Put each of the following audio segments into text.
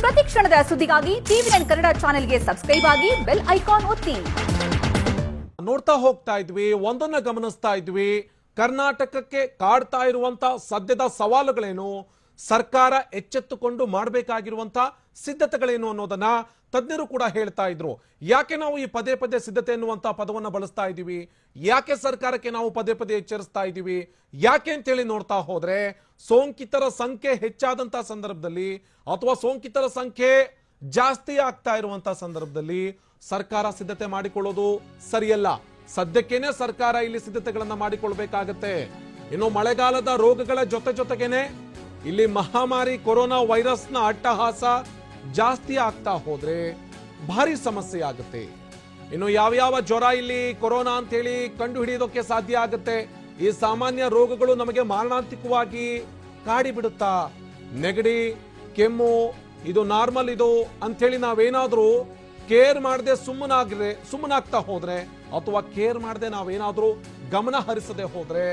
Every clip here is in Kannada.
ಪ್ರತಿ ಕ್ಷಣದ ಸುದ್ದಿಗಾಗಿ ಟಿವಿ9 ಕನ್ನಡ ಚಾನೆಲ್ಗೆ ಸಬ್ಸ್ಕ್ರೈಬ್ ಆಗಿ ಬೆಲ್ ಐಕಾನ್ ಒತ್ತಿ. ನೋಡ್ತಾ ಹೋಗ್ತಾ ಇದ್ವಿ, ಒಂದನ್ನ ಗಮನಿಸ್ತಾ ಇದ್ವಿ. ಕರ್ನಾಟಕಕ್ಕೆ ಕಾಡ್ತಾ ಇರುವಂತ ಸದ್ಯದ ಸವಾಲುಗಳೇನು, ಸರ್ಕಾರ ಎಚ್ಚೆತ್ತುಕೊಂಡು ಮಾಡಬೇಕಾಗಿರುವಂತ ಸಿದ್ಧತೆಗಳೇನು ಅನ್ನೋದನ್ನ ತಜ್ಞರು ಕೂಡ ಹೇಳ್ತಾ ಇದ್ರು. ಯಾಕೆ ನಾವು ಈ ಪದೇ ಪದೇ ಸಿದ್ಧತೆ ಎನ್ನುವಂತ ಪದವನ್ನ ಬಳಸ್ತಾ ಇದ್ದೀವಿ, ಯಾಕೆ ಸರ್ಕಾರಕ್ಕೆ ನಾವು ಪದೇ ಪದೇ ಎಚ್ಚರಿಸ್ತಾ ಇದ್ದೀವಿ, ಯಾಕೆ ಅಂತೇಳಿ ನೋಡ್ತಾ ಹೋದ್ರೆ ಸೋಂಕಿತರ ಸಂಖ್ಯೆ ಹೆಚ್ಚಾದಂತ ಸಂದರ್ಭದಲ್ಲಿ ಅಥವಾ ಸೋಂಕಿತರ ಸಂಖ್ಯೆ ಜಾಸ್ತಿ ಆಗ್ತಾ ಇರುವಂತ ಸಂದರ್ಭದಲ್ಲಿ ಸರ್ಕಾರ ಸಿದ್ಧತೆ ಮಾಡಿಕೊಳ್ಳೋದು ಸರಿಯಲ್ಲ. ಸದ್ಯಕ್ಕೇನೆ ಸರ್ಕಾರ ಇಲ್ಲಿ ಸಿದ್ಧತೆಗಳನ್ನ ಮಾಡಿಕೊಳ್ಬೇಕಾಗತ್ತೆ. ಇನ್ನು ಮಳೆಗಾಲದ ರೋಗಗಳ ಜೊತೆಗೇನೆ ಇಲ್ಲಿ ಮಹಾಮಾರಿ ಕೊರೋನಾ ವೈರಸ್ನ ಅಟ್ಟಹಾಸ ಜಾಸ್ತಿ ಆಗ್ತಾ ಹೋದ್ರೆ ಭಾರಿ ಸಮಸ್ಯೆ ಆಗುತ್ತೆ. ಇನ್ನು ಯಾವ್ಯಾವ ಜ್ವರ ಇಲ್ಲಿ ಕೊರೋನಾ ಅಂತ ಹೇಳಿ ಕಂಡು ಹಿಡಿಯೋದಕ್ಕೆ ಸಾಧ್ಯ ಆಗುತ್ತೆ. ಈ ಸಾಮಾನ್ಯ ರೋಗಗಳು ನಮಗೆ ಮಾರಣಾಂತಿಕವಾಗಿ ಕಾಡಿ ಬಿಡುತ್ತಾ. ನೆಗಡಿ, ಕೆಮ್ಮು ಇದು ನಾರ್ಮಲ್ ಇದು ಅಂತೇಳಿ ನಾವೇನಾದ್ರೂ ಕೇರ್ ಮಾಡದೆ ಸುಮ್ಮನಾಗ್ತಾ ಹೋದ್ರೆ ಅಥವಾ ಕೇರ್ ಮಾಡದೆ ನಾವೇನಾದ್ರೂ ಗಮನ ಹರಿಸದೆ ಹೋದ್ರೆ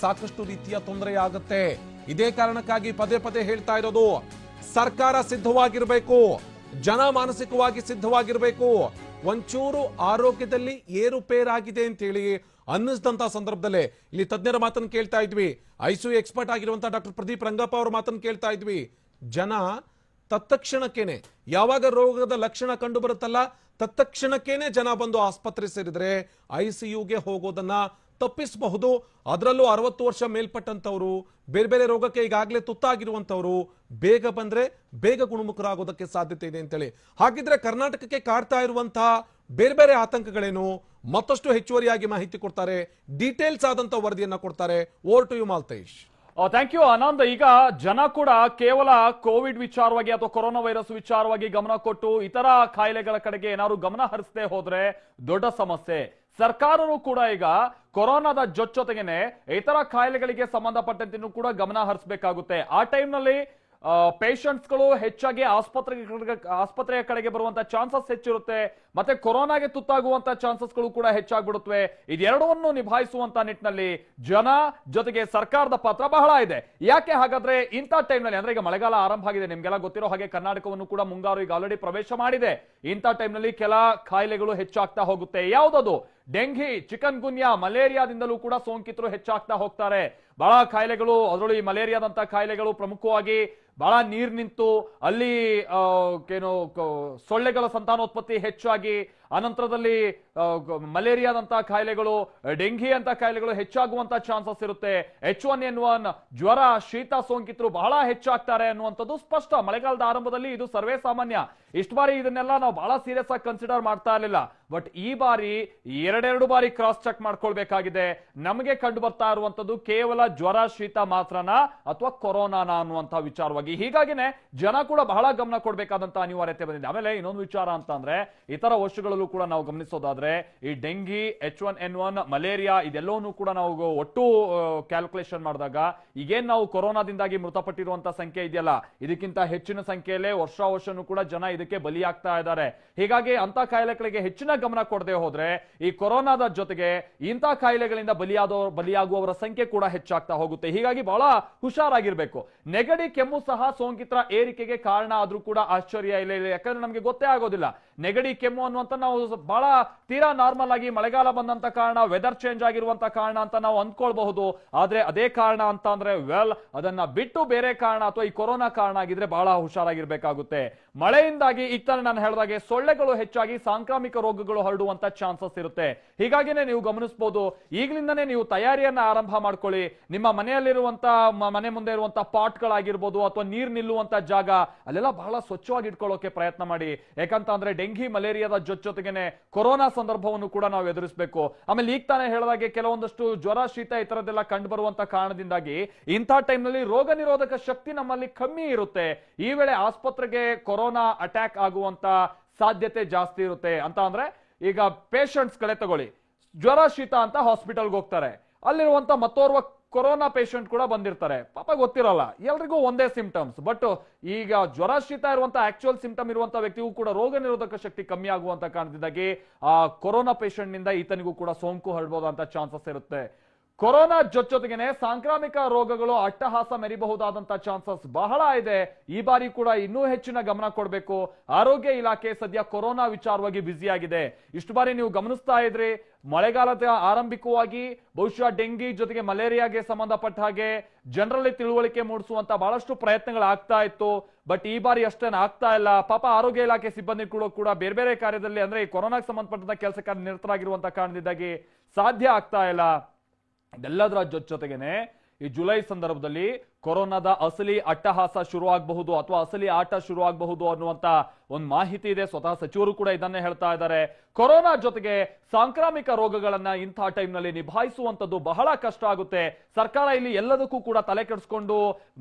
ಸಾಕಷ್ಟು ರೀತಿಯ ತೊಂದರೆ ಆಗುತ್ತೆ. ಇದೇ ಕಾರಣಕ್ಕಾಗಿ ಪದೇ ಪದೇ ಹೇಳ್ತಾ ಇರೋದು, ಸರ್ಕಾರ ಸಿದ್ಧವಾಗಿರ್ಬೇಕು, ಜನ ಮಾನಸಿಕವಾಗಿ ಸಿದ್ಧವಾಗಿರ್ಬೇಕು. ಒಂಚೂರು ಆರೋಗ್ಯದಲ್ಲಿ ಏರುಪೇರಾಗಿದೆ ಅಂತೇಳಿ ಅನ್ನಿಸಿದಂತ ಸಂದರ್ಭದಲ್ಲೇ ಇಲ್ಲಿ ತಜ್ಞರ ಮಾತನ್ನು ಕೇಳ್ತಾ ಇದ್ವಿ. ಐಸಿಯು ಎಕ್ಸ್ಪರ್ಟ್ ಆಗಿರುವಂತಹ ಡಾಕ್ಟರ್ ಪ್ರದೀಪ್ ರಂಗಪ್ಪ ಅವರ ಮಾತನ್ನು ಕೇಳ್ತಾ ಇದ್ವಿ. ಜನ ತತ್ಕ್ಷಣಕ್ಕೇನೆ ಯಾವಾಗ ರೋಗದ ಲಕ್ಷಣ ಕಂಡು ಬರುತ್ತಲ್ಲ, ತತ್ಕ್ಷಣಕ್ಕೇನೆ ಜನ ಬಂದು ಆಸ್ಪತ್ರೆ ಸೇರಿದ್ರೆ ಐಸಿಯುಗೆ ಹೋಗೋದನ್ನ ತಪ್ಪಿಸಬಹುದು. ಅದರಲ್ಲೂ 60 ವರ್ಷ ಮೇಲ್ಪಟ್ಟಂತವರು, ಬೇರೆ ಬೇರೆ ರೋಗಕ್ಕೆ ಈಗಾಗಲೇ ತುತ್ತಾಗಿರುವಂತವರು ಬೇಗ ಬಂದ್ರೆ ಬೇಗ ಗುಣಮುಖರಾಗೋದಕ್ಕೆ ಸಾಧ್ಯತೆ ಇದೆ ಅಂತೇಳಿ. ಹಾಗಿದ್ರೆ ಕರ್ನಾಟಕಕ್ಕೆ ಕಾಡ್ತಾ ಇರುವಂತಹ ಬೇರೆ ಬೇರೆ ಆತಂಕಗಳೇನು, ಮತ್ತಷ್ಟು ಹೆಚ್ಚುವರಿಯಾಗಿ ಮಾಹಿತಿ ಕೊಡ್ತಾರೆ, ಡೀಟೇಲ್ಸ್ ಆದಂತ ವರದಿಯನ್ನ ಕೊಡ್ತಾರೆ. Over to you Maltesh. Thank you Anand. ಈಗ ಜನ ಕೂಡ ಕೇವಲ ಕೋವಿಡ್ ವಿಚಾರವಾಗಿ ಅಥವಾ ಕೊರೋನಾ ವೈರಸ್ ವಿಚಾರವಾಗಿ ಗಮನ ಕೊಟ್ಟು ಇತರ ಕಾಯಿಲೆಗಳ ಕಡೆಗೆ ಏನಾದ್ರು ಗಮನ ಹರಿಸದೆ ಹೋದ್ರೆ ದೊಡ್ಡ ಸಮಸ್ಯೆ. ಸರ್ಕಾರನೂ ಕೂಡ ಈಗ ಕೊರೋನಾದ ಜೊತೆಗೇನೆ ಇತರ ಕಾಯಿಲೆಗಳಿಗೆ ಸಂಬಂಧಪಟ್ಟಂತೆ ಕೂಡ ಗಮನ ಹರಿಸಬೇಕಾಗುತ್ತೆ. ಆ ಟೈಮ್ನಲ್ಲಿ ಪೇಷಂಟ್ಸ್ಗಳು ಹೆಚ್ಚಾಗಿ ಆಸ್ಪತ್ರೆಯ ಕಡೆಗೆ ಬರುವಂತ ಚಾನ್ಸಸ್ ಹೆಚ್ಚಿರುತ್ತೆ, ಮತ್ತೆ ಕೊರೋನಾಗೆ ತುತ್ತಾಗುವಂತ ಚಾನ್ಸಸ್ಗಳು ಕೂಡ ಹೆಚ್ಚಾಗ್ಬಿಡುತ್ತವೆ. ಇದೆರಡವನ್ನು ನಿಭಾಯಿಸುವಂತ ನಿಟ್ಟಿನಲ್ಲಿ ಜನ ಜೊತೆಗೆ ಸರ್ಕಾರದ ಪಾತ್ರ ಬಹಳ ಇದೆ. ಯಾಕೆ ಹಾಗಾದ್ರೆ ಇಂಥ ಟೈಮ್ನಲ್ಲಿ, ಅಂದ್ರೆ ಈಗ ಮಳೆಗಾಲ ಆರಂಭ ಆಗಿದೆ, ನಿಮ್ಗೆಲ್ಲ ಗೊತ್ತಿರೋ ಹಾಗೆ ಕರ್ನಾಟಕವನ್ನು ಕೂಡ ಮುಂಗಾರು ಈಗ ಆಲ್ರೆಡಿ ಪ್ರವೇಶ ಮಾಡಿದೆ. ಇಂಥ ಟೈಮ್ನಲ್ಲಿ ಕೆಲ ಕಾಯಿಲೆಗಳು ಹೆಚ್ಚಾಗ್ತಾ ಹೋಗುತ್ತೆ. ಯಾವ್ದದು? ಡೆಂಗಿ, ಚಿಕನ್ ಗುನ್ಯಾ, ಮಲೇರಿಯಾದಿಂದಲೂ ಕೂಡ ಸೋಂಕಿತರು ಹೆಚ್ಚಾಗ್ತಾ ಹೋಗ್ತಾರೆ. ಬಹಳ ಕಾಯಿಲೆಗಳು, ಅದರಲ್ಲೂ ಈ ಮಲೇರಿಯಾದಂತ ಕಾಯಿಲೆಗಳು ಪ್ರಮುಖವಾಗಿ ಬಹಳ ನೀರ್ ನಿಂತು ಅಲ್ಲಿ ಏನು ಸೊಳ್ಳೆಗಳ ಸಂತಾನೋತ್ಪತ್ತಿ ಹೆಚ್ಚಾಗಿ, ಅನಂತರದಲ್ಲಿ ಮಲೇರಿಯಾದಂತಹ ಕಾಯಿಲೆಗಳು, ಡೆಂಗಿ ಅಂತ ಕಾಯಿಲೆಗಳು ಹೆಚ್ಚಾಗುವಂತ ಚಾನ್ಸಸ್ ಇರುತ್ತೆ. H1N1 ಜ್ವರ, ಶೀತ ಸೋಂಕಿತರು ಬಹಳ ಹೆಚ್ಚಾಗ್ತಾರೆ ಅನ್ನುವಂಥದ್ದು ಸ್ಪಷ್ಟ. ಮಳೆಗಾಲದ ಆರಂಭದಲ್ಲಿ ಇದು ಸರ್ವೇ ಸಾಮಾನ್ಯ. ಇಷ್ಟು ಬಾರಿ ಇದನ್ನೆಲ್ಲ ನಾವು ಬಹಳ ಸೀರಿಯಸ್ ಆಗಿ ಕನ್ಸಿಡರ್ ಮಾಡ್ತಾ ಇರಲಿಲ್ಲ. ಬಟ್ ಈ ಬಾರಿ ಎರಡೆರಡು ಬಾರಿ ಕ್ರಾಸ್ ಚೆಕ್ ಮಾಡ್ಕೊಳ್ಬೇಕಾಗಿದೆ. ನಮಗೆ ಕಂಡು ಬರ್ತಾ ಇರುವಂತದ್ದು ಕೇವಲ ಜ್ವರ, ಶೀತ ಮಾತ್ರನಾ ಅಥವಾ ಕೊರೋನಾನ ಅನ್ನುವಂತ ವಿಚಾರವಾಗಿ. ಹೀಗಾಗಿನೇ ಜನ ಕೂಡ ಬಹಳ ಗಮನ ಕೊಡಬೇಕಾದಂತ ಅನಿವಾರ್ಯತೆ ಬಂದಿದೆ. ಆಮೇಲೆ ಇನ್ನೊಂದು ವಿಚಾರ ಅಂತ ಅಂದ್ರೆ, ಇತರ ವರ್ಷಗಳಲ್ಲೂ ಕೂಡ ನಾವು ಗಮನಿಸೋದಾದ್ರೆ ಈ ಡೆಂಗಿ, H1N1, ಮಲೇರಿಯಾ ಇದೆಲ್ಲವನ್ನೂ ಕೂಡ ನಾವು ಒಟ್ಟು ಕ್ಯಾಲ್ಕುಲೇಷನ್ ಮಾಡಿದಾಗ ಈಗೇನ್ ನಾವು ಕೊರೋನಾದಿಂದಾಗಿ ಮೃತಪಟ್ಟಿರುವಂತ ಸಂಖ್ಯೆ ಇದೆಯಲ್ಲ, ಇದಕ್ಕಿಂತ ಹೆಚ್ಚಿನ ಸಂಖ್ಯೆಯಲ್ಲೇ ವರ್ಷನೂ ಕೂಡ ಜನ ಇದಕ್ಕೆ ಬಲಿಯಾಗ್ತಾ ಇದ್ದಾರೆ. ಹೀಗಾಗಿ ಅಂತ ಕಾಯಿಲೆಗಳಿಗೆ ಹೆಚ್ಚಿನ ಗಮನ ಕೊಡದೆ ಹೋದ್ರೆ ಈ ಕೊರೋನಾದ ಜೊತೆಗೆ ಇಂಥ ಕಾಯಿಲೆಗಳಿಂದ ಬಲಿಯಾಗುವವರ ಸಂಖ್ಯೆ ಕೂಡ ಹೆಚ್ಚಾಗ್ತಾ ಹೋಗುತ್ತೆ. ಹೀಗಾಗಿ ಬಹಳ ಹುಷಾರಾಗಿರ್ಬೇಕು. ನೆಗಡಿ, ಕೆಮ್ಮು ಸಹ ಸೋಂಕಿತರ ಏರಿಕೆಗೆ ಕಾರಣ ಆದ್ರೂ ಕೂಡ ಆಶ್ಚರ್ಯ ಇಲ್ಲ. ಯಾಕಂದ್ರೆ ನಮ್ಗೆ ಗೊತ್ತೇ ಆಗೋದಿಲ್ಲ. ನೆಗಡಿ, ಕೆಮ್ಮು ಅನ್ನುವಂತ ನಾವು ಬಹಳ ತೀರಾ ನಾರ್ಮಲ್ ಆಗಿ ಮಳೆಗಾಲ ಬಂದಂತ ಕಾರಣ, ವೆದರ್ ಚೇಂಜ್ ಆಗಿರುವಂತ ಕಾರಣ ಅಂತ ನಾವು ಅಂದ್ಕೊಳ್ಬಹುದು. ಆದ್ರೆ ಅದೇ ಕಾರಣ ಅಂತ ಅಂದ್ರೆ ಅದನ್ನ ಬಿಟ್ಟು ಬೇರೆ ಕಾರಣ ಅಥವಾ ಈ ಕೊರೋನಾ ಕಾರಣ ಆಗಿದ್ರೆ ಬಹಳ ಹುಷಾರಾಗಿರ್ಬೇಕಾಗುತ್ತೆ. ಮಳೆಯಿಂದಾಗಿ ಈಗ ತಾನೇ ನಾನು ಹೇಳಿದಾಗೆ ಸೊಳ್ಳೆಗಳು ಹೆಚ್ಚಾಗಿ ಸಾಂಕ್ರಾಮಿಕ ರೋಗಗಳು ಹರಡುವಂತ ಚಾನ್ಸಸ್ ಇರುತ್ತೆ. ಹೀಗಾಗಿನೇ ನೀವು ಗಮನಿಸಬಹುದು, ಈಗಲಿಂದನೇ ನೀವು ತಯಾರಿಯನ್ನ ಆರಂಭ ಮಾಡ್ಕೊಳ್ಳಿ. ನಿಮ್ಮ ಮನೆಯಲ್ಲಿರುವಂತ ಮನೆ ಮುಂದೆ ಇರುವಂತ ಪಾಟ್ಗಳಾಗಿರ್ಬೋದು ಅಥವಾ ನೀರ್ ನಿಲ್ಲುವಂತ ಜಾಗ ಅಲ್ಲೆಲ್ಲ ಬಹಳ ಸ್ವಚ್ಛವಾಗಿ ಇಟ್ಕೊಳ್ಳೋಕೆ ಪ್ರಯತ್ನ ಮಾಡಿ. ಯಾಕಂತ ಅಂದ್ರೆ ಡೆಂಗಿ, ಮಲೇರಿಯಾದ ಜೊತೆಗೇನೆ ಕೊರೋನಾ ಸಂದರ್ಭವನ್ನು ಕೂಡ ನಾವು ಎದುರಿಸಬೇಕು. ಆಮೇಲೆ ಈಗ ತಾನೇ ಹೇಳಿದಾಗೆ ಕೆಲವೊಂದಷ್ಟು ಜ್ವರ, ಶೀತ ಈ ತರದೆಲ್ಲ ಕಂಡು ಬರುವಂತ ಕಾರಣದಿಂದಾಗಿ ಇಂಥ ಟೈಮ್ನಲ್ಲಿ ರೋಗ ನಿರೋಧಕ ಶಕ್ತಿ ನಮ್ಮಲ್ಲಿ ಕಮ್ಮಿ ಇರುತ್ತೆ. ಈ ವೇಳೆ ಆಸ್ಪತ್ರೆಗೆ ಕೊರೋನಾ ಅಟ್ಯಾಕ್ ಆಗುವಂತ ಸಾಧ್ಯತೆ ಜಾಸ್ತಿ ಇರುತ್ತೆ. ಅಂತ ಅಂದ್ರೆ ಈಗ ಪೇಷಂಟ್ಸ್ ಗಳೇ ತಗೊಳ್ಳಿ, ಜ್ವರ, ಶೀತ ಅಂತ ಹಾಸ್ಪಿಟಲ್ಗೆ ಹೋಗ್ತಾರೆ. ಅಲ್ಲಿರುವಂತ ಮತ್ತೋರ್ವ ಕೊರೋನಾ ಪೇಷಂಟ್ ಕೂಡ ಬಂದಿರ್ತಾರೆ. ಪಾಪ ಗೊತ್ತಿರಲ್ಲ, ಎಲ್ರಿಗೂ ಒಂದೇ ಸಿಂಪ್ಟಮ್ಸ್. ಬಟ್ ಈಗ ಜ್ವರ, ಶೀತ ಇರುವಂತ ಆಕ್ಚುಯಲ್ ಸಿಂಪ್ಟಮ್ ಇರುವಂತ ವ್ಯಕ್ತಿಗೂ ಕೂಡ ರೋಗ ನಿರೋಧಕ ಶಕ್ತಿ ಕಮ್ಮಿ ಆಗುವಂತ ಕಾರಣದಿಂದಾಗಿ ಆ ಕೊರೋನಾ ಪೇಷಂಟ್ ನಿಂದ ಈತನಿಗೂ ಕೂಡ ಸೋಂಕು ಹರಡಬಹುದಂತ ಚಾನ್ಸಸ್ ಇರುತ್ತೆ. ಕೊರೋನಾ ಜೊತೆಗೇನೆ ಸಾಂಕ್ರಾಮಿಕ ರೋಗಗಳು ಅಟ್ಟಹಾಸ ಮೆರಿಬಹುದಾದಂತ ಚಾನ್ಸಸ್ ಬಹಳ ಇದೆ. ಈ ಬಾರಿ ಕೂಡ ಇನ್ನೂ ಹೆಚ್ಚಿನ ಗಮನ ಕೊಡಬೇಕು. ಆರೋಗ್ಯ ಇಲಾಖೆ ಸದ್ಯ ಕೊರೋನಾ ವಿಚಾರವಾಗಿ ಬ್ಯುಸಿ ಆಗಿದೆ. ಇಷ್ಟು ಬಾರಿ ನೀವು ಗಮನಿಸ್ತಾ ಇದ್ರಿ, ಮಳೆಗಾಲದ ಆರಂಭಿಕವಾಗಿ ಬಹುಶಃ ಡೆಂಗಿ ಜೊತೆಗೆ ಮಲೇರಿಯಾಗೆ ಸಂಬಂಧಪಟ್ಟ ಹಾಗೆ ಜನರಲ್ಲಿ ತಿಳುವಳಿಕೆ ಮೂಡಿಸುವಂತ ಬಹಳಷ್ಟು ಪ್ರಯತ್ನಗಳಾಗ್ತಾ ಇತ್ತು. ಬಟ್ ಈ ಬಾರಿ ಅಷ್ಟೇನು ಆಗ್ತಾ ಇಲ್ಲ. ಪಾಪ ಆರೋಗ್ಯ ಇಲಾಖೆ ಸಿಬ್ಬಂದಿ ಕೂಡ ಬೇರೆ ಬೇರೆ ಕಾರ್ಯದಲ್ಲಿ ಅಂದ್ರೆ ಈ ಕೊರೋನಾಗೆ ಸಂಬಂಧಪಟ್ಟಂತ ಕೆಲಸ ನಿರತರಾಗಿರುವಂತ ಕಾರಣದಿಂದಾಗಿ ಸಾಧ್ಯ ಆಗ್ತಾ ಇಲ್ಲ. ಇದೆಲ್ಲದರ ಜೊತೆಗೇನೆ ಈ ಜುಲೈ ಸಂದರ್ಭದಲ್ಲಿ ಕೊರೋನಾದ ಅಸಲಿ ಅಟ್ಟಹಾಸ ಶುರುವಾಗಬಹುದು ಅಥವಾ ಅಸಲಿ ಆಟ ಶುರುವಾಗಬಹುದು ಅನ್ನುವಂತ ಒಂದು ಮಾಹಿತಿ ಇದೆ. ಸ್ವತಃ ಸಚಿವರು ಕೂಡ ಇದನ್ನೇ ಹೇಳ್ತಾ ಇದ್ದಾರೆ. ಕೊರೋನಾ ಜೊತೆಗೆ ಸಾಂಕ್ರಾಮಿಕ ರೋಗಗಳನ್ನ ಇಂತಹ ಟೈಮ್ ನಲ್ಲಿ ನಿಭಾಯಿಸುವಂತದ್ದು ಬಹಳ ಕಷ್ಟ ಆಗುತ್ತೆ. ಸರ್ಕಾರ ಇಲ್ಲಿ ಎಲ್ಲದಕ್ಕೂ ಕೂಡ ತಲೆ ಕೆಡಿಸ್ಕೊಂಡು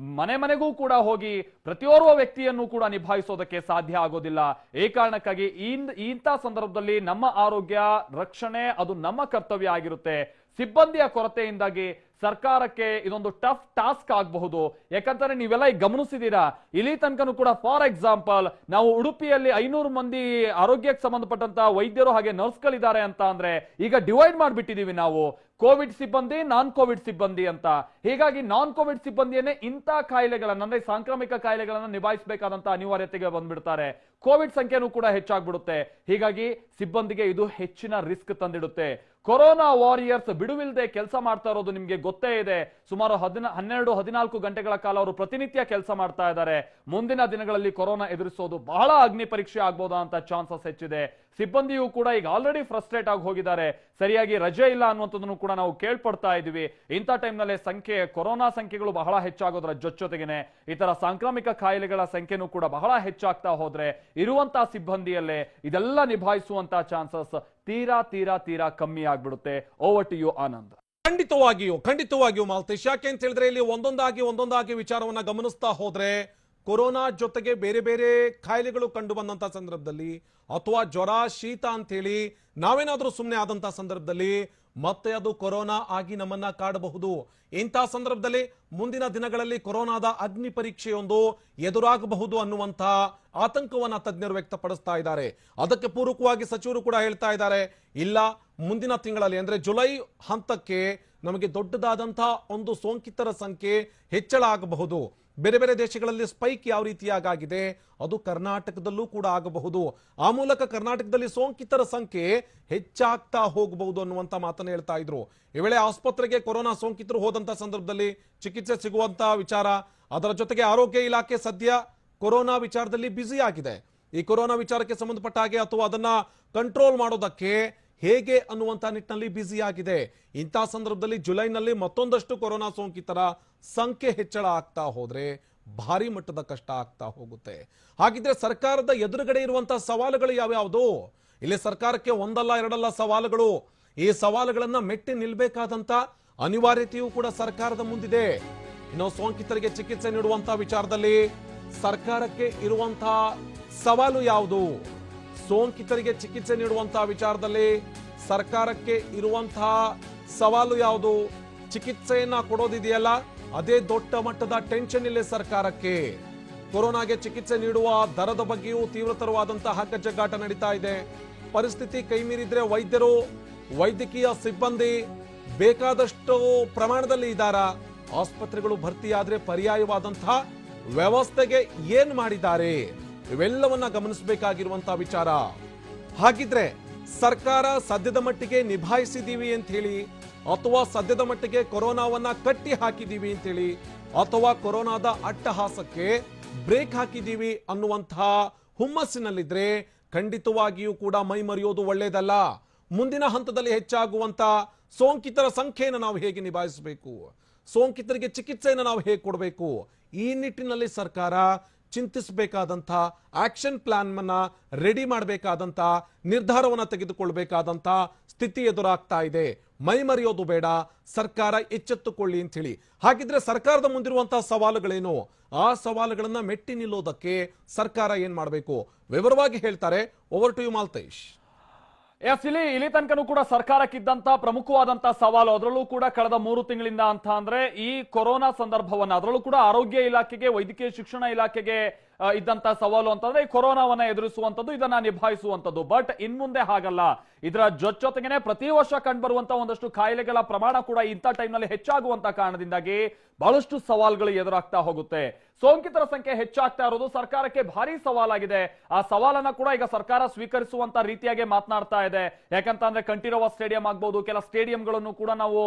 ಮನೆಗೂ ಕೂಡ ಹೋಗಿ ಪ್ರತಿಯೋರ್ವ ವ್ಯಕ್ತಿಯನ್ನು ಕೂಡ ನಿಭಾಯಿಸೋದಕ್ಕೆ ಸಾಧ್ಯ ಆಗೋದಿಲ್ಲ. ಈ ಕಾರಣಕ್ಕಾಗಿ ಇಂಥ ಸಂದರ್ಭದಲ್ಲಿ ನಮ್ಮ ಆರೋಗ್ಯ ರಕ್ಷಣೆ ಅದು ನಮ್ಮ ಕರ್ತವ್ಯ ಆಗಿರುತ್ತೆ. ಸಿಬ್ಬಂದಿಯ ಕೊರತೆಯಿಂದಾಗಿ ಸರ್ಕಾರಕ್ಕೆ ಇದೊಂದು ಟಫ್ ಟಾಸ್ಕ್ ಆಗಬಹುದು. ಯಾಕಂದ್ರೆ ನೀವೆಲ್ಲ ಈಗ ಗಮನಿಸಿದೀರಾ, ಇಲ್ಲಿ ತನಕನೂ ಕೂಡ ಫಾರ್ ಎಕ್ಸಾಂಪಲ್ ನಾವು ಉಡುಪಿಯಲ್ಲಿ 500 ಮಂದಿ ಆರೋಗ್ಯಕ್ಕೆ ಸಂಬಂಧಪಟ್ಟಂತ ವೈದ್ಯರು ಹಾಗೆ ನರ್ಸ್ಗಳಿದ್ದಾರೆ ಅಂತ ಅಂದ್ರೆ ಈಗ ಡಿವೈಡ್ ಮಾಡ್ಬಿಟ್ಟಿದೀವಿ ನಾವು ಕೋವಿಡ್ ಸಿಬ್ಬಂದಿ, ನಾನ್ ಕೋವಿಡ್ ಸಿಬ್ಬಂದಿ ಅಂತ. ಹೀಗಾಗಿ ನಾನ್ ಕೋವಿಡ್ ಸಿಬ್ಬಂದಿಯನ್ನೇ ಇಂಥ ಕಾಯಿಲೆಗಳನ್ನ ಅಂದ್ರೆ ಸಾಂಕ್ರಾಮಿಕ ಕಾಯಿಲೆಗಳನ್ನ ನಿಭಾಯಿಸಬೇಕಾದಂತ ಅನಿವಾರ್ಯತೆಗೆ ಬಂದ್ಬಿಡ್ತಾರೆ. ಕೋವಿಡ್ ಸಂಖ್ಯೆನೂ ಕೂಡ ಹೆಚ್ಚಾಗ್ಬಿಡುತ್ತೆ. ಹೀಗಾಗಿ ಸಿಬ್ಬಂದಿಗೆ ಇದು ಹೆಚ್ಚಿನ ರಿಸ್ಕ್ ತಂದಿಡುತ್ತೆ. ಕೊರೋನಾ ವಾರಿಯರ್ಸ್ ಬಿಡುವಿಲ್ಲದೆ ಕೆಲಸ ಮಾಡ್ತಾ ಇರೋದು ನಿಮ್ಗೆ ಗೊತ್ತೇ ಇದೆ. ಸುಮಾರು 12-14 ಗಂಟೆಗಳ ಕಾಲ ಅವರು ಪ್ರತಿನಿತ್ಯ ಕೆಲಸ ಮಾಡ್ತಾ ಇದ್ದಾರೆ. ಮುಂದಿನ ದಿನಗಳಲ್ಲಿ ಕೊರೋನಾ ಎದುರಿಸೋದು ಬಹಳ ಅಗ್ನಿ ಪರೀಕ್ಷೆ ಆಗ್ಬೋದಂತ ಚಾನ್ಸಸ್ ಹೆಚ್ಚಿದೆ. ಸಿಬ್ಬಂದಿಯೂ ಕೂಡ ಈಗ ಆಲ್ರೆಡಿ ಫ್ರಸ್ಟ್ರೇಟ್ ಆಗಿ ಹೋಗಿದ್ದಾರೆ. ಸರಿಯಾಗಿ ರಜೆ ಇಲ್ಲ ಅನ್ನುವಂಥದ್ದನ್ನು ಕೂಡ ನಾವು ಕೇಳ್ಪಡ್ತಾ ಇದೀವಿ. ಇಂಥ ಟೈಮ್ ನಲ್ಲಿ ಕೊರೋನಾ ಸಂಖ್ಯೆಗಳು ಬಹಳ ಹೆಚ್ಚಾಗೋದ್ರ ಜೊತೆಗೇನೆ ಈ ತರ ಸಾಂಕ್ರಾಮಿಕ ಕಾಯಿಲೆಗಳ ಸಂಖ್ಯೆನೂ ಕೂಡ ಬಹಳ ಹೆಚ್ಚಾಗ್ತಾ ಹೋದ್ರೆ ಇರುವಂತಹ ಸಿಬ್ಬಂದಿಯಲ್ಲೇ ಇದೆಲ್ಲ ನಿಭಾಯಿಸುವಂತ ಚಾನ್ಸಸ್ ತೀರಾ ಕಮ್ಮಿ ಆಗ್ಬಿಡುತ್ತೆ. Over to you Anand. ಖಂಡಿತವಾಗಿಯೂ ಮಾಲ್ತೇಶ್. ಯಾಕೆ ಅಂತ ಹೇಳಿದ್ರೆ ಇಲ್ಲಿ ಒಂದೊಂದಾಗಿ ವಿಚಾರವನ್ನ ಗಮನಿಸ್ತಾ ಹೋದ್ರೆ ಕೊರೋನಾ ಜೊತೆಗೆ ಬೇರೆ ಬೇರೆ ಕಾಯಿಲೆಗಳು ಕಂಡು ಬಂದಂತ ಸಂದರ್ಭದಲ್ಲಿ ಅಥವಾ ಜ್ವರ ಶೀತ ಅಂತ ಹೇಳಿ ನಾವೇನಾದ್ರೂ ಸುಮ್ಮನೆ ಆದಂತ ಸಂದರ್ಭದಲ್ಲಿ ಮತ್ತೆ ಅದು ಕೊರೋನಾ ಆಗಿ ನಮ್ಮನ್ನ ಕಾಡಬಹುದು. ಇಂಥ ಸಂದರ್ಭದಲ್ಲಿ ಮುಂದಿನ ದಿನಗಳಲ್ಲಿ ಕೊರೋನಾದ ಅಗ್ನಿ ಪರೀಕ್ಷೆಯೊಂದು ಎದುರಾಗಬಹುದು ಅನ್ನುವಂತ ಆತಂಕವನ್ನ ತಜ್ಞರು ವ್ಯಕ್ತಪಡಿಸ್ತಾ ಇದ್ದಾರೆ. ಅದಕ್ಕೆ ಪೂರಕವಾಗಿ ಸಚಿವರು ಕೂಡ ಹೇಳ್ತಾ ಇದ್ದಾರೆ, ಇಲ್ಲ ಮುಂದಿನ ತಿಂಗಳಲ್ಲಿ ಅಂದ್ರೆ ಜುಲೈ ಹಂತಕ್ಕೆ ನಮಗೆ ದೊಡ್ಡದಾದಂತಹ ಒಂದು ಸೋಂಕಿತರ ಸಂಖ್ಯೆ ಹೆಚ್ಚಳ ಆಗಬಹುದು. ಬೇರೆ ಬೇರೆ ದೇಶಗಳಲ್ಲಿ ಸ್ಪೈಕ್ ಯಾವ ರೀತಿಯಾಗಿದೆ ಅದು ಕರ್ನಾಟಕದಲ್ಲೂ ಕೂಡ ಆಗಬಹುದು. ಆ ಮೂಲಕ ಕರ್ನಾಟಕದಲ್ಲಿ ಸೋಂಕಿತರ ಸಂಖ್ಯೆ ಹೆಚ್ಚಾಗ್ತಾ ಹೋಗಬಹುದು ಅನ್ನುವಂತ ಮಾತನ್ನ ಹೇಳ್ತಾ ಇದ್ರು. ಈ ವೇಳೆ ಆಸ್ಪತ್ರೆಗೆ ಕೊರೋನಾ ಸೋಂಕಿತರು ಹೋದಂತ ಸಂದರ್ಭದಲ್ಲಿ ಚಿಕಿತ್ಸೆ ಸಿಗುವಂತ ವಿಚಾರ, ಅದರ ಜೊತೆಗೆ ಆರೋಗ್ಯ ಇಲಾಖೆ ಸದ್ಯ ಕೊರೋನಾ ವಿಚಾರದಲ್ಲಿ ಬ್ಯುಸಿ ಆಗಿದೆ. ಈ ಕೊರೋನಾ ವಿಚಾರಕ್ಕೆ ಸಂಬಂಧಪಟ್ಟ ಹಾಗೆ ಅಥವಾ ಅದನ್ನ ಕಂಟ್ರೋಲ್ ಮಾಡೋದಕ್ಕೆ ಹೇಗೆ ಅನ್ನುವಂತ ನಿಟ್ಟಿನಲ್ಲಿ ಬ್ಯುಸಿ ಆಗಿದೆ. ಇಂಥ ಸಂದರ್ಭದಲ್ಲಿ ಜುಲೈನಲ್ಲಿ ಮತ್ತೊಂದಷ್ಟು ಕೊರೋನಾ ಸೋಂಕಿತರ ಸಂಖ್ಯೆ ಹೆಚ್ಚಳ ಆಗ್ತಾ ಹೋದ್ರೆ ಭಾರಿ ಮಟ್ಟದ ಕಷ್ಟ ಆಗ್ತಾ ಹೋಗುತ್ತೆ. ಹಾಗಿದ್ರೆ ಸರ್ಕಾರದ ಎದುರುಗಡೆ ಇರುವಂತಹ ಸವಾಲುಗಳು ಯಾವ್ಯಾವುದು? ಇಲ್ಲಿ ಸರ್ಕಾರಕ್ಕೆ ಒಂದಲ್ಲ ಎರಡಲ್ಲ ಸವಾಲುಗಳು. ಈ ಸವಾಲುಗಳನ್ನ ಮೆಟ್ಟಿ ನಿಲ್ಬೇಕಾದಂತ ಅನಿವಾರ್ಯತೆಯೂ ಕೂಡ ಸರ್ಕಾರದ ಮುಂದಿದೆ. ಇನ್ನು ಸೋಂಕಿತರಿಗೆ ಚಿಕಿತ್ಸೆ ನೀಡುವಂತಹ ವಿಚಾರದಲ್ಲಿ ಸರ್ಕಾರಕ್ಕೆ ಇರುವಂತಹ ಸವಾಲು ಯಾವುದು? ಸೋಂಕಿತರಿಗೆ ಚಿಕಿತ್ಸೆ ನೀಡುವಂತಹ ವಿಚಾರದಲ್ಲಿ ಸರ್ಕಾರಕ್ಕೆ ಇರುವಂತಹ ಸವಾಲು ಯಾವುದು? ಚಿಕಿತ್ಸೆಯನ್ನ ಕೊಡೋದಿದೆಯಲ್ಲ ಅದೇ ದೊಡ್ಡ ಮಟ್ಟದ ಟೆನ್ಷನ್ ಇಲ್ಲೇ ಸರ್ಕಾರಕ್ಕೆ. ಕೊರೋನಾಗೆ ಚಿಕಿತ್ಸೆ ನೀಡುವ ದರದ ಬಗ್ಗೆಯೂ ತೀವ್ರತರವಾದಂತಹ ಹಗ್ಗಜಗ್ಗಾಟ ನಡೀತಾ ಇದೆ. ಪರಿಸ್ಥಿತಿ ಕೈಮೀರಿದ್ರೆ ವೈದ್ಯರು, ವೈದ್ಯಕೀಯ ಸಿಬ್ಬಂದಿ ಬೇಕಾದಷ್ಟು ಪ್ರಮಾಣದಲ್ಲಿ ಇದ್ದಾರಾ? ಆಸ್ಪತ್ರೆಗಳು ಭರ್ತಿಯಾದ್ರೆ ಪರ್ಯಾಯವಾದಂತಹ ವ್ಯವಸ್ಥೆಗೆ ಏನ್ ಮಾಡಿದ್ದಾರೆ? ಇವೆಲ್ಲವನ್ನ ಗಮನಿಸಬೇಕಾಗಿರುವಂತಹ ವಿಚಾರ. ಹಾಗಿದ್ರೆ ಸರ್ಕಾರ ಸದ್ಯದ ಮಟ್ಟಿಗೆ ನಿಭಾಯಿಸಿದೀವಿ ಅಂತ ಹೇಳಿ ಅಥವಾ ಸದ್ಯದ ಮಟ್ಟಿಗೆ ಕೊರೋನಾವನ್ನ ಕಟ್ಟಿ ಹಾಕಿದೀವಿ ಅಂತ ಹೇಳಿ ಅಥವಾ ಕೊರೋನಾದ ಅಟ್ಟಹಾಸಕ್ಕೆ ಬ್ರೇಕ್ ಹಾಕಿದೀವಿ ಅನ್ನುವಂತಹ ಹುಮ್ಮಸ್ಸಿನಲ್ಲಿದ್ರೆ ಖಂಡಿತವಾಗಿಯೂ ಕೂಡ ಮೈ ಮರೆಯೋದು ಒಳ್ಳೇದಲ್ಲ. ಮುಂದಿನ ಹಂತದಲ್ಲಿ ಹೆಚ್ಚಾಗುವಂತ ಸೋಂಕಿತರ ಸಂಖ್ಯೆಯನ್ನು ನಾವು ಹೇಗೆ ನಿಭಾಯಿಸಬೇಕು, ಸೋಂಕಿತರಿಗೆ ಚಿಕಿತ್ಸೆಯನ್ನು ನಾವು ಹೇಗೆ ಕೊಡಬೇಕು, ಈ ನಿಟ್ಟಿನಲ್ಲಿ ಸರ್ಕಾರ ಚಿಂತಿಸಬೇಕಾದಂತ ಆಕ್ಷನ್ ಪ್ಲಾನ್ ಅನ್ನ ರೆಡಿ ಮಾಡಬೇಕಾದಂತ ನಿರ್ಧಾರವನ್ನ ತೆಗೆದುಕೊಳ್ಳಬೇಕಾದಂತ ಸ್ಥಿತಿ ಎದುರಾಗ್ತಾ ಇದೆ. ಮೈ ಮರೆಯೋದು ಬೇಡ, ಸರ್ಕಾರ ಎಚ್ಚೆತ್ತುಕೊಳ್ಳಿ ಅಂತ ಹೇಳಿ. ಹಾಗಿದ್ರೆ ಸರ್ಕಾರದ ಮುಂದಿರುವಂತಹ ಸವಾಲುಗಳೇನು? ಆ ಸವಾಲುಗಳನ್ನ ಮೆಟ್ಟಿ ನಿಲ್ಲೋದಕ್ಕೆ ಸರ್ಕಾರ ಏನ್ ಮಾಡಬೇಕು ವಿವರವಾಗಿ ಹೇಳ್ತಾರೆ. Over to you Maltesh. ಇಲ್ಲಿ ತನಕನೂ ಕೂಡ ಸರ್ಕಾರಕ್ಕಿದ್ದಂತ ಪ್ರಮುಖವಾದಂತಹ ಸವಾಲು, ಅದರಲ್ಲೂ ಕೂಡ ಕಳೆದ 3 ತಿಂಗಳಿಂದ ಅಂತ ಅಂದ್ರೆ ಈ ಕೊರೋನಾ ಸಂದರ್ಭವನ್ನ, ಅದರಲ್ಲೂ ಕೂಡ ಆರೋಗ್ಯ ಇಲಾಖೆಗೆ, ವೈದ್ಯಕೀಯ ಶಿಕ್ಷಣ ಇಲಾಖೆಗೆ ಇದ್ದಂತ ಸವಾಲು ಅಂತಂದ್ರೆ ಈ ಕೊರೋನಾವನ್ನ ಎದುರಿಸುವಂತದ್ದು, ಇದನ್ನ ನಿಭಾಯಿಸುವಂತದ್ದು. ಬಟ್ ಇನ್ಮುಂದೆ ಹಾಗಲ್ಲ. ಇದರ ಜೊತೆಗೇನೆ ಪ್ರತಿ ವರ್ಷ ಕಂಡುಬರುವಂತ ಒಂದಷ್ಟು ಕಾಯಿಲೆಗಳ ಪ್ರಮಾಣ ಕೂಡ ಇಂಥ ಟೈಮ್ ನಲ್ಲಿ ಹೆಚ್ಚಾಗುವಂತ ಕಾರಣದಿಂದಾಗಿ ಬಹಳಷ್ಟು ಸವಾಲುಗಳು ಎದುರಾಗ್ತಾ ಹೋಗುತ್ತೆ. ಸೋಂಕಿತರ ಸಂಖ್ಯೆ ಹೆಚ್ಚಾಗ್ತಾ ಇರೋದು ಸರ್ಕಾರಕ್ಕೆ ಭಾರಿ ಸವಾಲಾಗಿದೆ. ಆ ಸವಾಲನ್ನ ಕೂಡ ಈಗ ಸರ್ಕಾರ ಸ್ವೀಕರಿಸುವಂತ ರೀತಿಯಾಗಿ ಮಾತನಾಡ್ತಾ ಇದೆ. ಯಾಕಂತಂದ್ರೆ ಕಂಠೀರವ ಸ್ಟೇಡಿಯಂ ಆಗ್ಬಹುದು, ಕೆಲ ಸ್ಟೇಡಿಯಂಗಳನ್ನು ಕೂಡ ನಾವು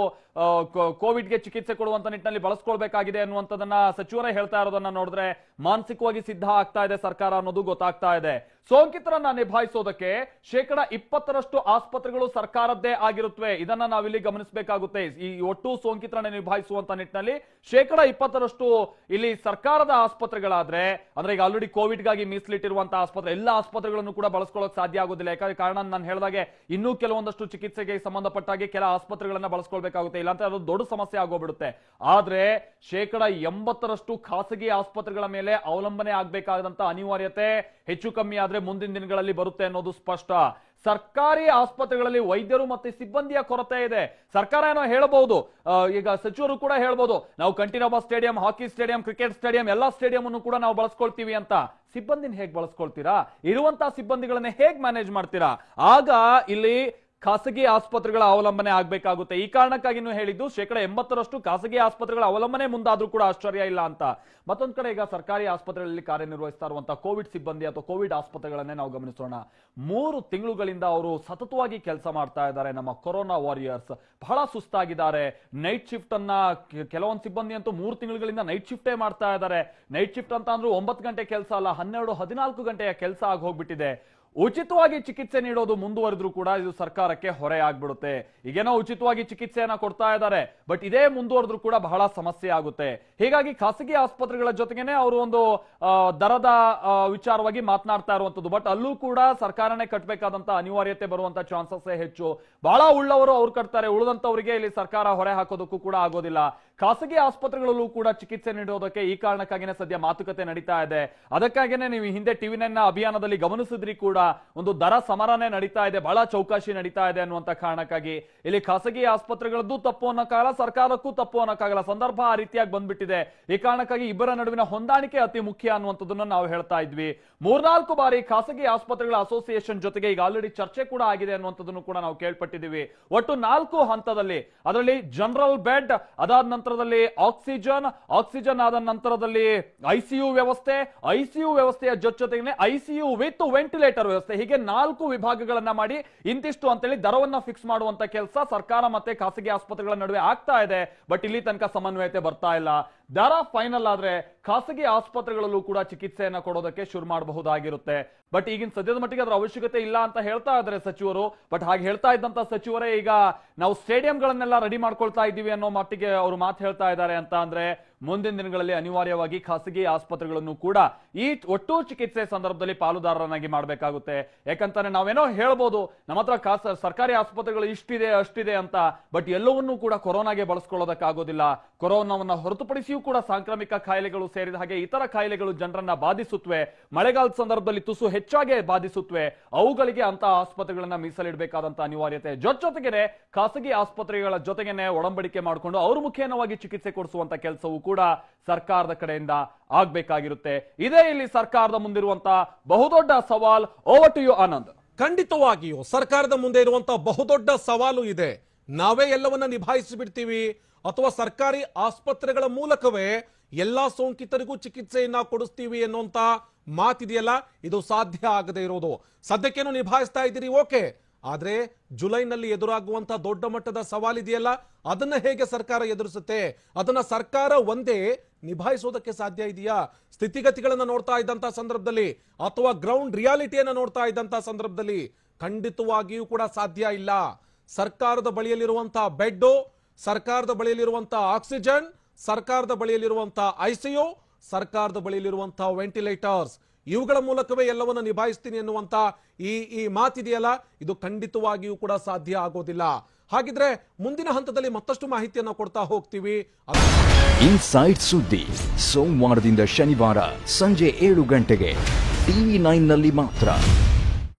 ಕೋವಿಡ್ಗೆ ಚಿಕಿತ್ಸೆ ಕೊಡುವಂತ ನಿಟ್ಟಿನಲ್ಲಿ ಬಳಸ್ಕೊಳ್ಬೇಕಾಗಿದೆ ಅನ್ನುವಂಥದ್ದನ್ನ ಸಚಿವರೇ ಹೇಳ್ತಾ ಇರೋದನ್ನ ನೋಡಿದ್ರೆ ಮಾನಸಿಕವಾಗಿ ಸಿದ್ಧ ಆಗ್ತಾ ಇದೆ ಸರ್ಕಾರ ಅನ್ನೋದು ಗೊತ್ತಾಗ್ತಾ ಇದೆ. ಸೋಂಕಿತರನ್ನ ನಿಭಾಯಿಸೋದಕ್ಕೆ 20% ಆಸ್ಪತ್ರೆಗಳು ಸರ್ಕಾರದ್ದೇ ಆಗಿರುತ್ತವೆ. ಇದನ್ನ ನಾವಿಲ್ಲಿ ಗಮನಿಸಬೇಕಾಗುತ್ತೆ. ಈ ಒಟ್ಟು ಸೋಂಕಿತರನ್ನ ನಿಭಾಯಿಸುವಂತ ನಿಟ್ಟಿನಲ್ಲಿ 20% ಇಲ್ಲಿ ಸರ್ಕಾರದ ಆಸ್ಪತ್ರೆಗಳಾದ್ರೆ, ಅಂದ್ರೆ ಈಗ ಆಲ್ರೆಡಿ ಕೋವಿಡ್ಗಾಗಿ ಮೀಸಲಿಟ್ಟಿರುವಂತಹ ಆಸ್ಪತ್ರೆ ಎಲ್ಲ ಆಸ್ಪತ್ರೆಗಳನ್ನು ಕೂಡ ಬಳಸ್ಕೊಳ್ಳೋಕೆ ಸಾಧ್ಯ ಆಗೋದಿಲ್ಲ. ಯಾಕಂದ್ರೆ ಕಾರಣ ನಾನು ಹೇಳಿದಾಗೆ ಇನ್ನೂ ಕೆಲವೊಂದಷ್ಟು ಚಿಕಿತ್ಸೆಗೆ ಸಂಬಂಧಪಟ್ಟಾಗಿ ಕೆಲ ಆಸ್ಪತ್ರೆಗಳನ್ನ ಬಳಸ್ಕೊಳ್ಬೇಕಾಗುತ್ತೆ. ಇಲ್ಲಾಂದ್ರೆ ಅದು ದೊಡ್ಡ ಸಮಸ್ಯೆ ಆಗೋಗ್ಬಿಡುತ್ತೆ. ಆದ್ರೆ 80% ಖಾಸಗಿ ಆಸ್ಪತ್ರೆಗಳ ಮೇಲೆ ಅವಲಂಬನೆ ಆಗ್ಬೇಕಾದಂತ ಅನಿವಾರ್ಯತೆ ಹೆಚ್ಚು ಕಮ್ಮಿ ಆದ್ರೆ ಮುಂದಿನ ದಿನಗಳಲ್ಲಿ ಬರುತ್ತೆ ಅನ್ನೋದು ಸ್ಪಷ್ಟ. ಸರ್ಕಾರಿ ಆಸ್ಪತ್ರೆಗಳಲ್ಲಿ ವೈದ್ಯರು ಮತ್ತೆ ಸಿಬ್ಬಂದಿಯ ಕೊರತೆ ಇದೆ. ಸರ್ಕಾರ ಏನೋ ಹೇಳಬಹುದು, ಈಗ ಸಚಿವರು ಕೂಡ ಹೇಳ್ಬೋದು, ನಾವು ಕಂಠೀರವ ಸ್ಟೇಡಿಯಂ, ಹಾಕಿ ಸ್ಟೇಡಿಯಂ, ಕ್ರಿಕೆಟ್ ಸ್ಟೇಡಿಯಂ ಎಲ್ಲಾ ಸ್ಟೇಡಿಯಂ ಅನ್ನು ಕೂಡ ನಾವು ಬಳಸ್ಕೊಳ್ತೀವಿ ಅಂತ. ಸಿಬ್ಬಂದಿನ ಹೇಗ್ ಬಳಸ್ಕೊಳ್ತೀರಾ? ಇರುವಂತಹ ಸಿಬ್ಬಂದಿಗಳನ್ನ ಹೇಗ್ ಮ್ಯಾನೇಜ್ ಮಾಡ್ತೀರಾ? ಆಗ ಇಲ್ಲಿ ಖಾಸಗಿ ಆಸ್ಪತ್ರೆಗಳ ಅವಲಂಬನೆ ಆಗ್ಬೇಕಾಗುತ್ತೆ. ಈ ಕಾರಣಕ್ಕಾಗಿನೂ ಹೇಳಿದ್ದು 80% ಖಾಸಗಿ ಆಸ್ಪತ್ರೆಗಳ ಅವಲಂಬನೆ ಮುಂದಾದ್ರೂ ಕೂಡ ಆಶ್ಚರ್ಯ ಇಲ್ಲ ಅಂತ. ಮತ್ತೊಂದ್ ಕಡೆ ಈಗ ಸರ್ಕಾರಿ ಆಸ್ಪತ್ರೆಗಳಲ್ಲಿ ಕಾರ್ಯನಿರ್ವಹಿಸ್ತಾ ಇರುವಂತಹ ಕೋವಿಡ್ ಸಿಬ್ಬಂದಿ ಅಥವಾ ಕೋವಿಡ್ ಆಸ್ಪತ್ರೆಗಳನ್ನೇ ನಾವು ಗಮನಿಸೋಣ. 3 ತಿಂಗಳುಗಳಿಂದ ಅವರು ಸತತವಾಗಿ ಕೆಲಸ ಮಾಡ್ತಾ ಇದ್ದಾರೆ. ನಮ್ಮ ಕೊರೋನಾ ವಾರಿಯರ್ಸ್ ಬಹಳ ಸುಸ್ತಾಗಿದ್ದಾರೆ. ನೈಟ್ ಶಿಫ್ಟ್ ಅನ್ನ ಕೆಲವೊಂದು ಸಿಬ್ಬಂದಿ ಅಂತೂ 3 ತಿಂಗಳುಗಳಿಂದ ನೈಟ್ ಶಿಫ್ಟೇ ಮಾಡ್ತಾ ಇದ್ದಾರೆ. ನೈಟ್ ಶಿಫ್ಟ್ ಅಂತ ಅಂದ್ರೆ 9 ಗಂಟೆ ಕೆಲಸ ಅಲ್ಲ, 12-14 ಗಂಟೆಯ ಕೆಲಸ ಆಗಿ ಹೋಗ್ಬಿಟ್ಟಿದೆ. ಉಚಿತವಾಗಿ ಚಿಕಿತ್ಸೆ ನೀಡೋದು ಮುಂದುವರೆದ್ರೂ ಕೂಡ ಇದು ಸರ್ಕಾರಕ್ಕೆ ಹೊರೆ ಆಗ್ಬಿಡುತ್ತೆ. ಈಗೇನೋ ಉಚಿತವಾಗಿ ಚಿಕಿತ್ಸೆಯನ್ನ ಕೊಡ್ತಾ ಇದ್ದಾರೆ, ಬಟ್ ಇದೇ ಮುಂದುವರೆದ್ರೂ ಕೂಡ ಬಹಳ ಸಮಸ್ಯೆ ಆಗುತ್ತೆ. ಹೀಗಾಗಿ ಖಾಸಗಿ ಆಸ್ಪತ್ರೆಗಳ ಜೊತೆಗೇನೆ ಅವರು ಒಂದು ದರದ ವಿಚಾರವಾಗಿ ಮಾತನಾಡ್ತಾ ಇರುವಂತದ್ದು. ಬಟ್ ಅಲ್ಲೂ ಕೂಡ ಸರ್ಕಾರನೇ ಕಟ್ಟಬೇಕಾದಂತ ಅನಿವಾರ್ಯತೆ ಬರುವಂತ ಚಾನ್ಸಸ್ ಹೆಚ್ಚು. ಬಹಳ ಉಳ್ಳವರು ಅವ್ರು ಕಟ್ತಾರೆ, ಉಳಿದಂತವರಿಗೆ ಇಲ್ಲಿ ಸರ್ಕಾರ ಹೊರೆ ಹಾಕೋದಕ್ಕೂ ಕೂಡ ಆಗೋದಿಲ್ಲ. ಖಾಸಗಿ ಆಸ್ಪತ್ರೆಗಳಲ್ಲೂ ಕೂಡ ಚಿಕಿತ್ಸೆ ನೀಡೋದಕ್ಕೆ ಈ ಕಾರಣಕ್ಕಾಗಿನೇ ಸದ್ಯ ಮಾತುಕತೆ ನಡೀತಾ ಇದೆ. ಅದಕ್ಕಾಗಿನೇ ನೀವು ಹಿಂದೆ TV9 ಅಭಿಯಾನದಲ್ಲಿ ಗಮನಿಸಿದ್ರಿ ಕೂಡ ಒಂದು ದರ ಸಮರನೇ ನಡೀತಾ ಇದೆ, ಬಹಳ ಚೌಕಾಶಿ ನಡೀತಾ ಇದೆ ಅನ್ನುವಂತ ಕಾರಣಕ್ಕಾಗಿ ಇಲ್ಲಿ ಖಾಸಗಿ ಆಸ್ಪತ್ರೆಗಳದ್ದು ತಪ್ಪು ಅನ್ನೋಕ್ಕಾಗಲ್ಲ, ಸರ್ಕಾರಕ್ಕೂ ತಪ್ಪು ಅನ್ನೋಕ್ಕಾಗಲ್ಲ. ಸಂದರ್ಭ ಆ ರೀತಿಯಾಗಿ ಬಂದ್ಬಿಟ್ಟಿದೆ. ಈ ಕಾರಣಕ್ಕಾಗಿ ಇಬ್ಬರ ನಡುವಿನ ಹೊಂದಾಣಿಕೆ ಅತಿ ಮುಖ್ಯ ಅನ್ನುವಂಥದ್ದನ್ನು ನಾವು ಹೇಳ್ತಾ ಇದ್ವಿ. 3-4 ಬಾರಿ ಖಾಸಗಿ ಆಸ್ಪತ್ರೆಗಳ ಅಸೋಸಿಯೇಷನ್ ಜೊತೆಗೆ ಈಗ ಆಲ್ರೆಡಿ ಚರ್ಚೆ ಕೂಡ ಆಗಿದೆ ಅನ್ನುವಂಥದ್ದನ್ನು ಕೂಡ ನಾವು ಕೇಳ್ಪಟ್ಟಿದ್ದೀವಿ. ಒಟ್ಟು 4 ಹಂತದಲ್ಲಿ, ಅದರಲ್ಲಿ ಜನರಲ್ ಬೆಡ್, ಅದಾದ ನಂತರದಲ್ಲಿ ಆಕ್ಸಿಜನ್ ಆದ ನಂತರದಲ್ಲಿ ICU ವ್ಯವಸ್ಥೆ, ICU ವ್ಯವಸ್ಥೆಯ ಜೊತೆಗೆ ICU ವಿತ್ ವೆಂಟಿಲೇಟರ್ ವ್ಯವಸ್ಥೆ, ಹೀಗೆ 4 ವಿಭಾಗಗಳನ್ನ ಮಾಡಿ ಇಂತಿಷ್ಟು ಅಂತೇಳಿ ದರವನ್ನ ಫಿಕ್ಸ್ ಮಾಡುವಂತ ಕೆಲಸ ಸರ್ಕಾರ ಮತ್ತೆ ಖಾಸಗಿ ಆಸ್ಪತ್ರೆಗಳ ನಡುವೆ ಆಗ್ತಾ ಇದೆ. ಬಟ್ ಇಲ್ಲಿ ತನಕ ಸಮನ್ವಯತೆ ಬರ್ತಾ ಇಲ್ಲ. ದರ ಫೈನಲ್ ಆದ್ರೆ ಖಾಸಗಿ ಆಸ್ಪತ್ರೆಗಳಲ್ಲೂ ಕೂಡ ಚಿಕಿತ್ಸೆಯನ್ನ ಕೊಡೋದಕ್ಕೆ ಶುರು ಮಾಡಬಹುದಾಗಿರುತ್ತೆ. ಬಟ್ ಈಗಿನ ಸದ್ಯದ ಮಟ್ಟಿಗೆ ಅದರ ಅವಶ್ಯಕತೆ ಇಲ್ಲ ಅಂತ ಹೇಳ್ತಾ ಇದ್ದಾರೆ ಸಚಿವರು. ಬಟ್ ಹಾಗೆ ಹೇಳ್ತಾ ಇದ್ದಂತ ಸಚಿವರೇ ಈಗ ನಾವು ಸ್ಟೇಡಿಯಂಗಳನ್ನೆಲ್ಲ ರೆಡಿ ಮಾಡ್ಕೊಳ್ತಾ ಇದ್ದೀವಿ ಅನ್ನೋ ಮಟ್ಟಿಗೆ ಅವರು ಮಾತು ಹೇಳ್ತಾ ಇದ್ದಾರೆ ಅಂತ ಅಂದ್ರೆ ಮುಂದಿನ ದಿನಗಳಲ್ಲಿ ಅನಿವಾರ್ಯವಾಗಿ ಖಾಸಗಿ ಆಸ್ಪತ್ರೆಗಳನ್ನು ಕೂಡ ಈ ಒಟ್ಟು ಚಿಕಿತ್ಸೆ ಸಂದರ್ಭದಲ್ಲಿ ಪಾಲುದಾರರನ್ನಾಗಿ ಮಾಡಬೇಕಾಗುತ್ತೆ. ಯಾಕಂತಾನೆ ನಾವೇನೋ ಹೇಳ್ಬೋದು ನಮ್ಮ ಹತ್ರ ಸರ್ಕಾರಿ ಆಸ್ಪತ್ರೆಗಳು ಇಷ್ಟಿದೆ ಅಷ್ಟಿದೆ ಅಂತ, ಬಟ್ ಎಲ್ಲವನ್ನೂ ಕೂಡ ಕೊರೋನಾಗೆ ಬಳಸ್ಕೊಳ್ಳೋದಕ್ಕಾಗೋದಿಲ್ಲ. ಕೊರೋನಾವನ್ನ ಹೊರತುಪಡಿಸಿಯೂ ಕೂಡ ಸಾಂಕ್ರಾಮಿಕ ಕಾಯಿಲೆಗಳು ಸೇರಿದ ಹಾಗೆ ಇತರ ಕಾಯಿಲೆಗಳು ಜನರನ್ನ ಬಾಧಿಸುತ್ತವೆ. ಮಳೆಗಾಲದ ಸಂದರ್ಭದಲ್ಲಿ ತುಸು ಹೆಚ್ಚಾಗಿ ಬಾಧಿಸುತ್ತವೆ. ಅವುಗಳಿಗೆ ಅಂತ ಆಸ್ಪತ್ರೆಗಳನ್ನ ಮೀಸಲಿಡಬೇಕಾದಂತ ಅನಿವಾರ್ಯತೆ ಜೊತೆಗೆ ಖಾಸಗಿ ಆಸ್ಪತ್ರೆಗಳ ಜೊತೆಗೇನೆ ಒಡಂಬಡಿಕೆ ಮಾಡಿಕೊಂಡು ಅವ್ರ ಮುಖೇನವಾಗಿ ಚಿಕಿತ್ಸೆ ಕೊಡಿಸುವಂತ ಕೆಲಸವೂ ಕೂಡ ಸರ್ಕಾರದ ಕಡೆಯಿಂದ ಆಗ್ಬೇಕಾಗಿರುತ್ತೆ. ಇದೇ ಇಲ್ಲಿ ಸರ್ಕಾರದ ಮುಂದಿರುವಂತಹ ಬಹುದೊಡ್ಡ ಸವಾಲ್. Over to you Anand. ಖಂಡಿತವಾಗಿಯೂ ಸರ್ಕಾರದ ಮುಂದೆ ಇರುವಂತಹ ಬಹುದೊಡ್ಡ ಸವಾಲು ಇದೆ. ನಾವೇ ಎಲ್ಲವನ್ನ ನಿಭಾಯಿಸಿ ಬಿಡ್ತೀವಿ ಅಥವಾ ಸರ್ಕಾರಿ ಆಸ್ಪತ್ರೆಗಳ ಮೂಲಕವೇ ಎಲ್ಲಾ ಸೋಂಕಿತರಿಗೂ ಚಿಕಿತ್ಸೆಯನ್ನ ಕೊಡಿಸ್ತೀವಿ ಅನ್ನುವಂತ ಮಾತಿದೆಯಲ್ಲ, ಇದು ಸಾಧ್ಯ ಆಗದೆ ಇರೋದು. ಸದ್ಯಕ್ಕೇನು ನಿಭಾಯಿಸ್ತಾ ಇದ್ದೀರಿ, ಓಕೆ. ಆದ್ರೆ ಜುಲೈನಲ್ಲಿ ಎದುರಾಗುವಂತ ದೊಡ್ಡ ಮಟ್ಟದ ಸವಾಲಿದೆಯಲ್ಲ, ಅದನ್ನ ಹೇಗೆ ಸರ್ಕಾರ ಎದುರಿಸುತ್ತೆ? ಅದನ್ನ ಸರ್ಕಾರ ಒಂದೇ ನಿಭಾಯಿಸೋದಕ್ಕೆ ಸಾಧ್ಯ ಇದೆಯಾ? ಸ್ಥಿತಿಗತಿಗಳನ್ನ ನೋಡ್ತಾ ಇದ್ದಂತ ಸಂದರ್ಭದಲ್ಲಿ ಅಥವಾ ಗ್ರೌಂಡ್ ರಿಯಾಲಿಟಿಯನ್ನ ನೋಡ್ತಾ ಇದ್ದಂತ ಸಂದರ್ಭದಲ್ಲಿ ಖಂಡಿತವಾಗಿಯೂ ಕೂಡ ಸಾಧ್ಯ ಇಲ್ಲ. ಸರ್ಕಾರದ ಬಳಿಯಲ್ಲಿರುವಂತಹ ಬೆಡ್, ಸರ್ಕಾರದ ಬಳಿಯಲ್ಲಿರುವಂತಹ ಆಕ್ಸಿಜನ್, ಸರ್ಕಾರದ ಬಳಿಯಲ್ಲಿರುವಂತಹ ICU, ಸರ್ಕಾರದ ಬಳಿಯಲ್ಲಿರುವಂತಹ ವೆಂಟಿಲೇಟರ್ಸ್, ಇವುಗಳ ಮೂಲಕವೇ ಎಲ್ಲವನ್ನ ನಿಭಾಯಿಸ್ತೀನಿ ಎನ್ನುವಂತ ಈ ಮಾತಿದೆಯಲ್ಲ, ಇದು ಖಂಡಿತವಾಗಿಯೂ ಕೂಡ ಸಾಧ್ಯ ಆಗೋದಿಲ್ಲ. ಹಾಗಿದ್ರೆ ಮುಂದಿನ ಹಂತದಲ್ಲಿ ಮತ್ತಷ್ಟು ಮಾಹಿತಿಯನ್ನು ಕೊಡ್ತಾ ಹೋಗ್ತೀವಿ. ಇನ್ಸೈಡ್ ಸುದ್ದಿ ಸೋಮವಾರದಿಂದ ಶನಿವಾರ ಸಂಜೆ 7 ಗಂಟೆಗೆ TV9 ನಲ್ಲಿ ಮಾತ್ರ.